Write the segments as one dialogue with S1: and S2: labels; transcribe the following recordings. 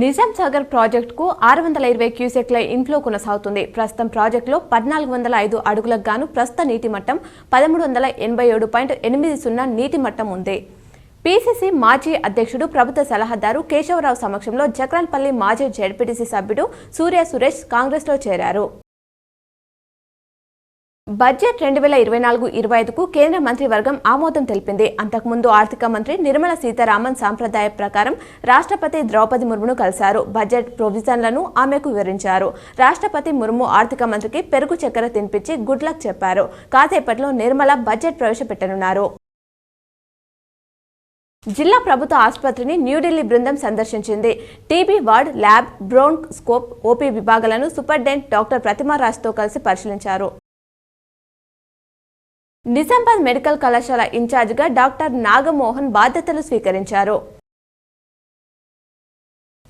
S1: నిజాం సాగర్ ప్రాజెక్టుకు 620 క్యూసెక్ల ఇన్ఫ్లో కొనసాగుతుంది. ప్రస్తుతం ప్రాజెక్టులో 1405 అడుగులకు గాను ప్రస్తుత నీటి మట్టం 1387.80 నీటి మట్టం ఉంది. పీసీసీ మాజీ అధ్యక్షుడు ప్రభుత్వ సలహాదారు కేశవరావు సమక్షంలో జక్రాన్పల్లి మాజీ జెడ్పీటీసీ సభ్యుడు సూర్య సురేష్ కాంగ్రెస్లో చేరారు. బడ్జెట్ 2024-25కు కేంద్ర మంత్రివర్గం ఆమోదం తెలిపింది. అంతకుముందు ఆర్థిక మంత్రి నిర్మలా సీతారామన్ సంప్రదాయ ప్రకారం రాష్ట్రపతి ద్రౌపది ముర్మును కలిశారు. బడ్జెట్ ప్రొవిజన్లను ఆమెకు వివరించారు. రాష్ట్రపతి ముర్ము ఆర్థిక మంత్రికి పెరుగు చక్కెర తినిపించి గుడ్ లక్ చెప్పారు. కాసేపట్లో నిర్మల బడ్జెట్ ప్రవేశపెట్టనున్నారు. జిల్లా ప్రభుత్వ ఆసుపత్రిని న్యూఢిల్లీ బృందం సందర్శించింది. TB ward, lab, bronchoscope, OP విభాగాలను సూపరింటెండెంట్ డాక్టర్ ప్రతిమారాజ్తో కలిసి పరిశీలించారు. నిజామాబాద్ మెడికల్ కళాశాల ఇన్ఛార్జిగా డాక్టర్ నాగమోహన్ బాధ్యతలు స్వీకరించారు.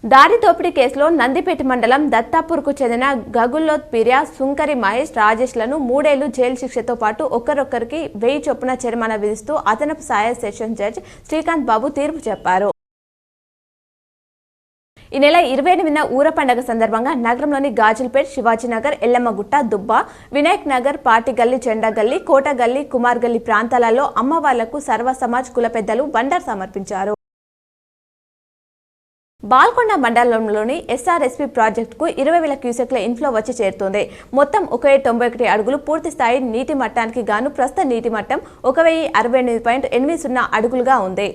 S1: దారి దోపిడీ కేసులో నందిపేట మండలం దత్తాపూర్కు చెందిన గగుల్లోత్ పిర్యా, సుంకరి మహేష్, రాజేష్లను 3 ఏళ్లు జైలు శిక్షతో పాటు ఒక్కొక్కరికి 1000 చొప్పున జరిమానా విధిస్తూ అదనపు సాయ సెషన్ జడ్జి శ్రీకాంత్ బాబు తీర్పు చెప్పారు. ఈ నెల 28న ఊర పండుగ సందర్భంగా నగరంలోని గాజుల్పేట్, శివాజీనగర్, ఎల్లమ్మగుట్ట, దుబ్బ, వినాయక్ నగర్, పార్టీగల్లీ, చెండగల్లీ, కోటగల్లీ, కుమార్గల్లీ ప్రాంతాలలో అమ్మవార్లకు సర్వ సమాజ్ కుల పెద్దలు బండారు సమర్పించారు. బాల్కొండ మండలంలోని ఎస్ఆర్ఎస్పీ ప్రాజెక్టుకు 20,000 క్యూసెక్ల ఇన్ఫ్లో వచ్చి చేరుతోంది. మొత్తం 191 అడుగులు పూర్తి స్థాయి నీటి మట్టానికి గాను ప్రస్తుత నీటి మట్టం 1068.80 అడుగులుగా ఉంది.